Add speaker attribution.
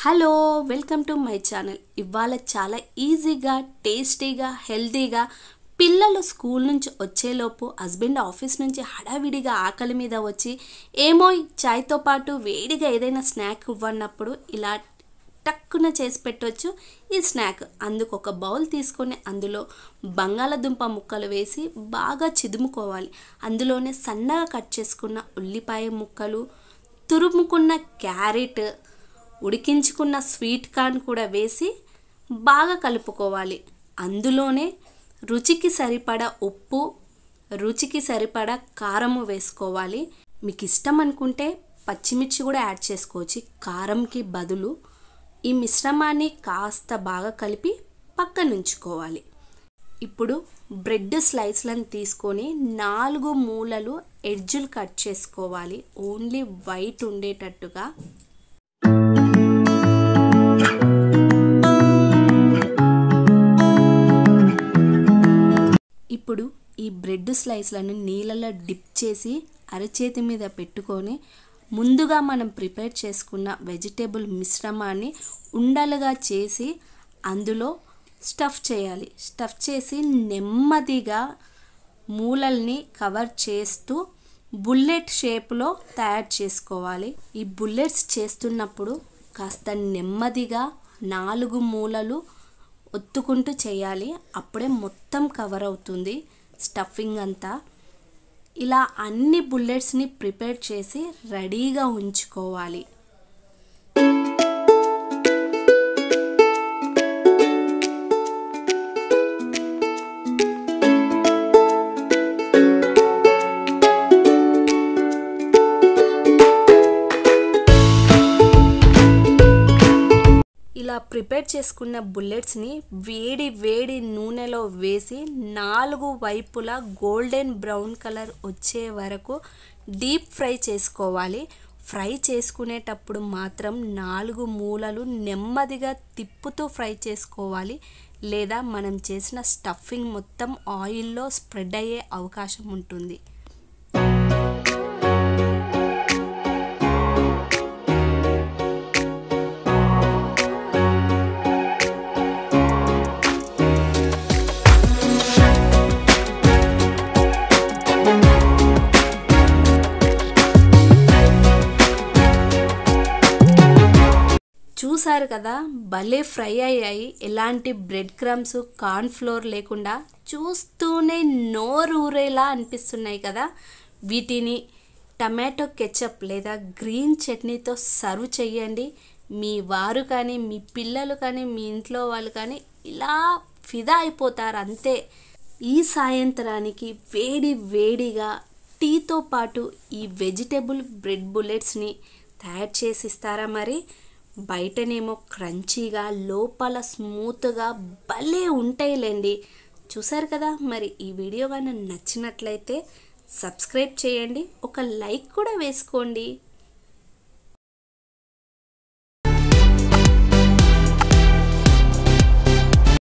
Speaker 1: Hello welcome to my channel. ఇవాళ చాలా ఈజీగా టేస్టీగా హెల్తీగా పిల్లలు స్కూల్ నుంచి వచ్చేలోపు హస్బెండ్ ఆఫీస్ నుంచి హడావిడిగా ఆకలి మీద వచ్చి ఏమో చాయ్తో పాటు వేడిగా ఏదైనా స్నాక్ ఇవ్వన్నప్పుడు ఇలా టక్కున చేసి పెట్టవచ్చు ఈ స్నాక్. అందుకు ఒక బౌల్ తీసుకొని అందులో బంగాళదుంప ముక్కలు వేసి బాగా చిదుముకోవాలి. అందులోనే సన్నగా కట్ చేసుకున్న ఉల్లిపాయ ముక్కలు, తురుముకున్న క్యారెట్, ఉడికించుకున్న స్వీట్ కార్న్ కూడా వేసి బాగా కలుపుకోవాలి. అందులోనే రుచికి సరిపడా ఉప్పు, రుచికి సరిపడా కారము వేసుకోవాలి. మీకు ఇష్టం అనుకుంటే పచ్చిమిర్చి కూడా యాడ్ చేసుకోవచ్చు కారంకి బదులు. ఈ మిశ్రమాన్ని కాస్త బాగా కలిపి పక్కన ఉంచుకోవాలి. ఇప్పుడు బ్రెడ్ స్లైస్లను తీసుకొని 4 మూలలు ఎడ్జులు కట్ చేసుకోవాలి. ఓన్లీ వైట్ ఉండేటట్టుగా. ఇప్పుడు ఈ బ్రెడ్ స్లైస్లను నీళ్ళలో డిప్ చేసి అరచేతి మీద పెట్టుకొని ముందుగా మనం ప్రిపేర్ చేసుకున్న వెజిటేబుల్ మిశ్రమాన్ని ఉండలుగా చేసి అందులో స్టఫ్ చేయాలి. స్టఫ్ చేసి నెమ్మదిగా మూలల్ని కవర్ చేస్తూ బుల్లెట్ షేప్లో తయారు చేసుకోవాలి. ఈ బుల్లెట్స్ చేస్తున్నప్పుడు కాస్త నెమ్మదిగా 4 మూలలు ఒత్తుకుంటూ చేయాలి. అప్పుడే మొత్తం కవర్ అవుతుంది స్టఫింగ్ అంతా. ఇలా అన్ని బుల్లెట్స్ని ప్రిపేర్ చేసి రెడీగా ఉంచుకోవాలి. ఇలా ప్రిపేర్ చేసుకున్న బుల్లెట్స్ని వేడి నూనెలో వేసి 4 వైపులా గోల్డెన్ బ్రౌన్ కలర్ వచ్చే వరకు డీప్ ఫ్రై చేసుకోవాలి. ఫ్రై చేసుకునేటప్పుడు మాత్రం 4 మూలలు నెమ్మదిగా తిప్పుతూ ఫ్రై చేసుకోవాలి. లేదా మనం చేసిన స్టఫింగ్ మొత్తం ఆయిల్లో స్ప్రెడ్ అయ్యే అవకాశం ఉంటుంది. చూసారు కదా, భలే ఫ్రై అయ్యాయి. ఎలాంటి బ్రెడ్ క్రమ్స్, కార్న్ ఫ్లోర్ లేకుండా చూస్తూనే నోరూరేలా అనిపిస్తున్నాయి కదా. వీటిని టమాటో కెచప్ లేదా గ్రీన్ చట్నీతో సర్వ్ చేయండి. మీ వారు కానీ, మీ పిల్లలు కానీ, మీ ఇంట్లో వాళ్ళు కానీ ఇలా ఫిదా అయిపోతారు అంతే. ఈ సాయంత్రానికి వేడిగా టీతో పాటు ఈ వెజిటేబుల్ బ్రెడ్ బుల్లెట్స్ని తయారు చేసి ఇస్తారా మరి? బయటనేమో క్రంచీగా, లోపల స్మూత్గా భలే ఉంటాయిలేండి. చూసారు కదా. మరి ఈ వీడియో కానీ నచ్చినట్లయితే సబ్స్క్రైబ్ చేయండి, ఒక లైక్ కూడా వేసుకోండి.